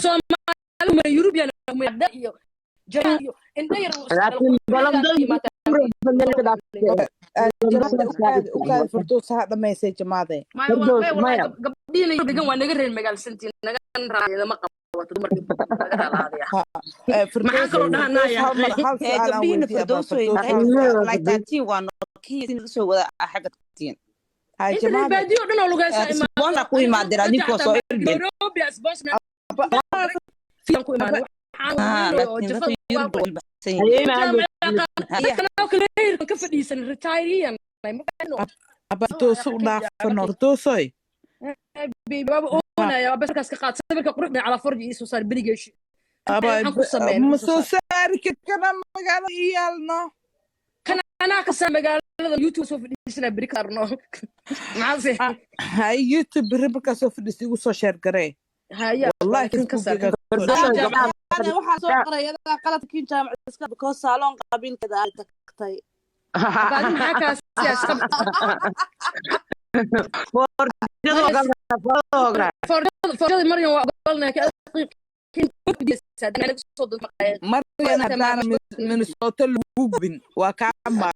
Soomaalidu European ma dayo jarayo indayar laakiin balandoy ukaad furduus ha dhamaysay jamaade maya gabdhiina degan waa naga reer magaalsantiin naga raayada ma qabato dumarka naga raalaadaya maxaa kaloo dhahanaya gabdhiina furduus way laaytaatiin waa nokiin soo wada xagadtiin hay jamaade baadiyo dhan oo lugaysa imaana ku imaadira adinkoo soo irbeen Nairobi asbasna fiican ku imaanay ka fadhiisan retireeyan abadoosu dhaafano doosoy baba oonaya bas kaas ka qaad sawirka quruxda ala farji iyo soo saar berigeeshi ma soo saari kana magaalo iyaalno kana ana ka sa magaalada YouTube soo fadhiisana beri karno maase hay YouTube ribka soo fadhiisi ugu soo share garee haya wallahi ka sa أنا واحد صقر يلا قلت كين جامع إسكاب كوس صالون قبيل كذا تكتي. بعدين حكى سياسة. فرد مريم وقالنا كين بدي سادنا لك صوت مريم أنا من صوت الوبن وكامر.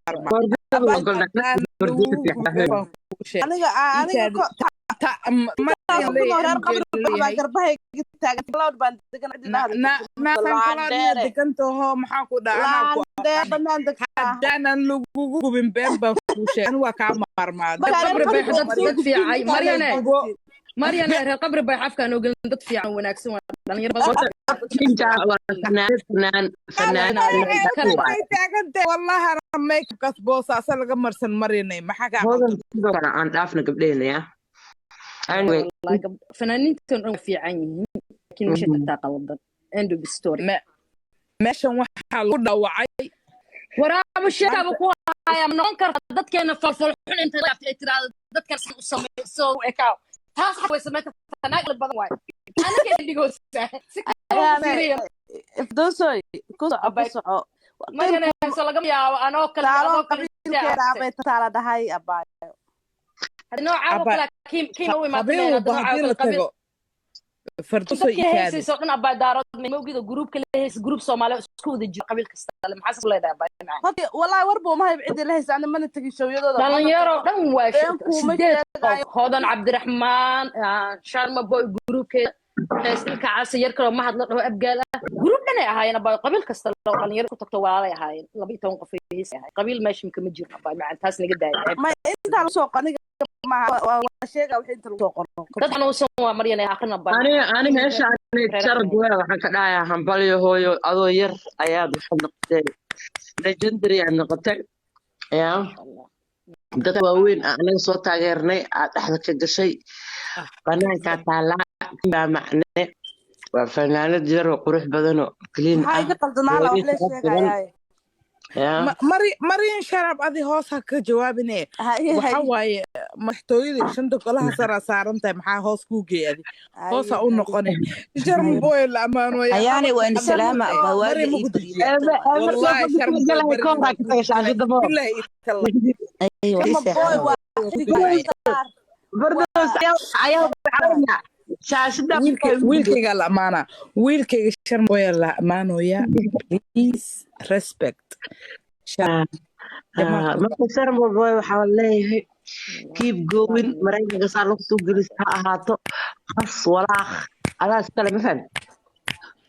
مريم reer qabri bay xafkaan oo galin dad fiican wanaagsan waa dhalinyaro badan والله رميك كسبوس أصل مرسن مريني ما حكى عن عفنا قبلين anyway فنانين تنو في عيني لكن مش تتقلد عنده بالستوري ماشي وحال ودوعي ورا الشيخ ابو يا من انكر ددكنا فلفلحون انت ترى ددكن سو اكاو taas way sameeyay tanaaql badan way ana ka dhigo ifdoosoy ku soco marina soo laga yaabo anoo kale taala dhahay abaayo hadino caawo kala kiima way maadeen fardoosoy ikaadi soo dhan abaa daarad ma ogida groupka leeyahay group Soomaali isku wada jiro qabiil kasta le maxaa soo leedahay abaa hadi wallahi warbo ma hayb cid leeyahay ana mana tagi shawiyadooda dhalinyaro dhan waa hodan Cabdiraxmaan Sharma boy groupka heestilka caasiyar kale ma hadlo dhaw abgaala group dhan ay ahaayeen abaa qabiil kasta loo dhalinyaro ku tagto walaalay ahaayeen 12 qof ay heesay qabiil meesha ma jiro abaa ma taas naga daayay ma inta la soo qaniga ma waa sheega wax inta soo qorno dad aan soo waa mariyay aqrina baa ani meesha sharad waa waxaan ka dhaaya hambaliyo hooyo adoo yar ayaa noqotay legendary aan noqotay yaa dad waaweyn anaga soo taageernay aad dhaxda ka gashay banaanka taala baa macne waa fanaanad yar oo qurux badan oo clean ah hay qaldana la wax la sheegay مريم شرب أذي هوسها كجوابني وحواي محتوية شنطة كلها صارنت محا هوس كوجي أذي هوسها أقول نقني جرم بوي الأمان ويا يعني وين سلامة مريم والله شرم بالله يتكلم ويلكي قال أمانة ويلكي شرم بوي الأمان ويا please respect marka sharmo boy waxa leeyahay keep going marayga gasaar lagu soo gelisaa ahaato qas walaaq alaas kale ma fahad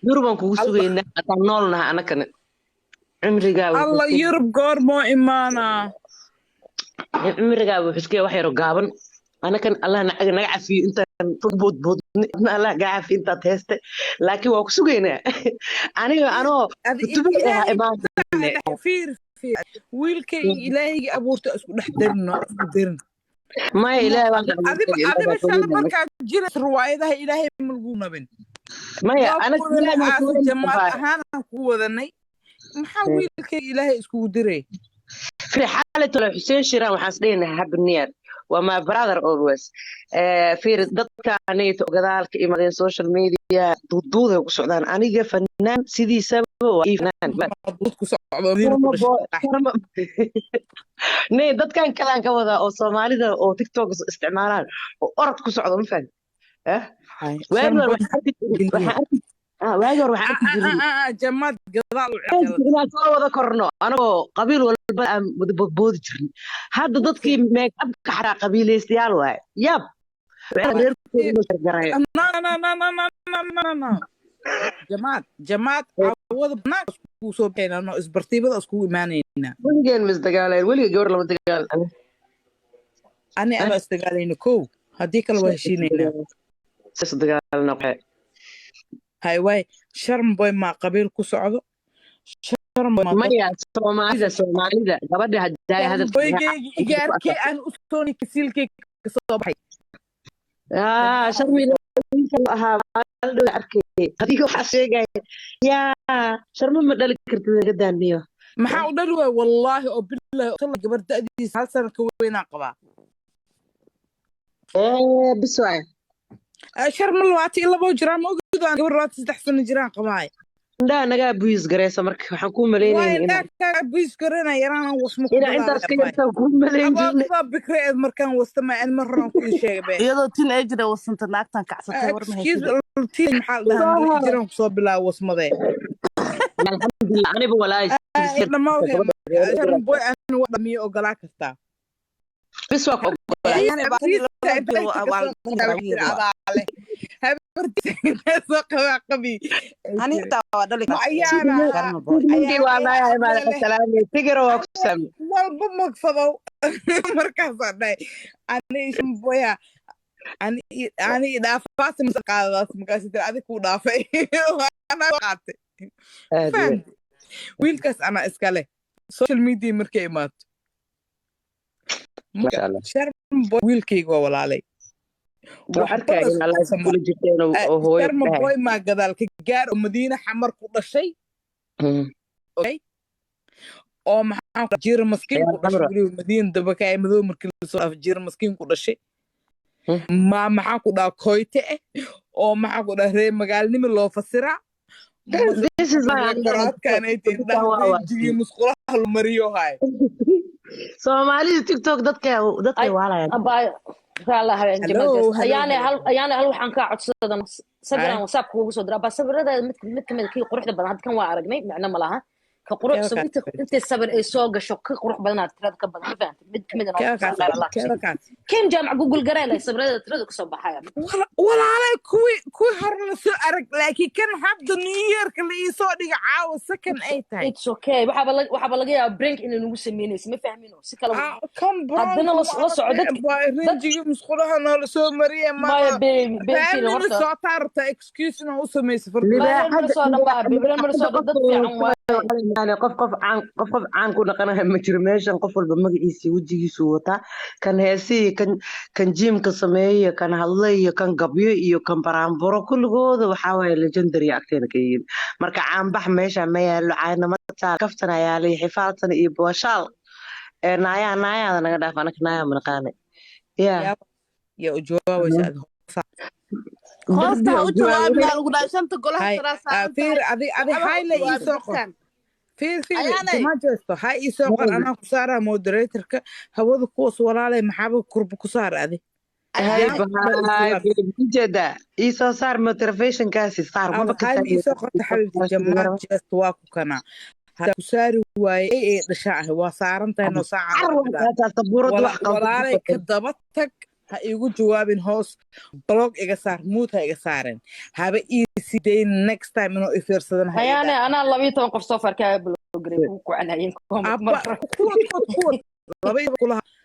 yurban kugu sugeynaa ataan noolnahay anakana cimrigaa Allah yurb goormo imaana cimrigaa wuxuu iska wax yar gaaban anakan Allah naga cafiyo intaan bood Allah naga cafiyo intaad heeste laakiin waa ku sugeynaa aniga anoo fiir wiilkay ilaahay abuurta isku dhaxdarno isku dirin ma ilaahay adiba shan markaa jira riwaayadaha ilaahay malgu nabin maya ana jamaad ahaan ku wadanay maxaa wiilkay ilaahay isku diray fi xaalada Xuseen Shiraan waxaan isdheenahay habniyar وما brother always في dadka anayto gadaalka imaadeen social media duuduuda ku socdaan aniga fanaan sidiisaba waa fanaan ku socdo nee dadkan kale ka wada oo Soomaalida oo TikTok isticmaalaan oo orod ku socdo ma fahad weerar waxa واجر waxaan ku jirin jamaad gadaal u inaan soo wada korno anagoo qabiil walba aan boodi jirnay hadda dadkii make up ka xaraa qabiilaystayaal waay yab reerkooda gargaray jamaad awada banaanka isku soo bixinano isbartiibada iskugu imaanayna weligeen misdagaaleen weliga gabar lama dagaal ani ana isdagaalayna kow haddii kale waa heshiinayna isdagaalna waxay hay waay sharm boy ma qabiil ku socdo maya soomaalida gabadha hadday hadalboygeygi igaarkee aan u sooni kasiilkey kasoo baxay sharmida ahaa dhow arkay adiga waxaa sheegaya yaa sharma ma dhali kartid naga daaniyo maxaa u dhali waay wallaahi oo bilaahi tala gabar da'diisa hal sana ka weynaan qabaa bis waay sharma 22 jiraan ma ogidaan gabar 23 sano jiraan qabaay ndaa nagaa buis gareysa marka waxaan ku maleynayay inaa buis gareyna yaraan wasmo ku inaa intaas ka yarta ku maleyn jirnay aba bikreed markaan wastama aan marran ku sheegay iyadoo teenager wasanta naagtan kacsatay war ma hayso tiin maxaa dhahaa jiraan ku soo bilaabo wasmade alxamdulillah aniba walaay sharm boy aan wadamiyo ogolaa kasta bis waa walba magsadow markaasaa dhahay boya ani dhaafaas qaadadaas markaas tiri adig kuu dhaafay qaatay wiilkaas anaa iskale social media markay imaato wiilkayga waa walaalay sharma boy maa gadaal ka gaar oo madiina xamar ku dhashay oo maxaa jira maskiin ku dhashay madiina dabakaay madow markii lasoo dhaaf jira maskiin ku dhashay maxaa ku dhaha koyte oo maxaa ku dhaha reer magaalnimo loo fasiraa musqulaha la mariyo hay soomaalida tiktok dadkay waalayaan ayaana hal waxaan kaa codsadan sabiran whatsappka ugu soo diraa baa sabirada mid kamid kii quruxda badan hadda kan waa aragnay macno ma laha ka qurux inta sabir ay soo gasho ka qurux badan aad tirada ka badan fahamtay mid kamid ah kim jaamac google gareelay sabirada tirada ka soo baxaya walaalay kuwi hor la soo arag laakiin kan hadda new yearka la ii soo dhiga caawa second ay tahay it's okay waxa laga yaabaa brink in lagu sameeynayso ma fahmino si kale haddana la socdo ranjiga musqulaha noo la soo mariyay ma soo taarta excuse na u samaysa qof caan ku dhaqanahay ma jiro meeshan qof walba magaciisa wejigiisu wataa kan heesii kan jiimka sameeyo kan hadlay iyo kan gabyo iyo kan baraanburo kulligooda waxaa waaye legendary agteena ka yihiin marka caanbax meesha ma yaalo caynamada kaftan ayaa lay xifaaltan iyo booshaal naayaada naga dhaaf anaka naaya manaqaane ya u jawaabaysa hoosta u jawaab yaa lagu dhahay shanta golaha fiir adi hayla ii soo qor ma jeesto ha ii soo qor anaa ku saaraa moderatorka hawada kuwaas walaalay maxaaba kurba ku saar adi jeeda ii soo saar motivationkaasi saar ii soo qorta xabiibti jamaad jeesto waa ku kanaa hadaa ku saari waaye ee dhashaa ahay waa saaran tahay noo saacawalaalay ka daba tag ha igu jawaabin hoos blog iga saar muud ha iga saaren haba isi day next time inuu ifiirsadan hayaane anaa 12 qof soo farkaa blogray ku canayeen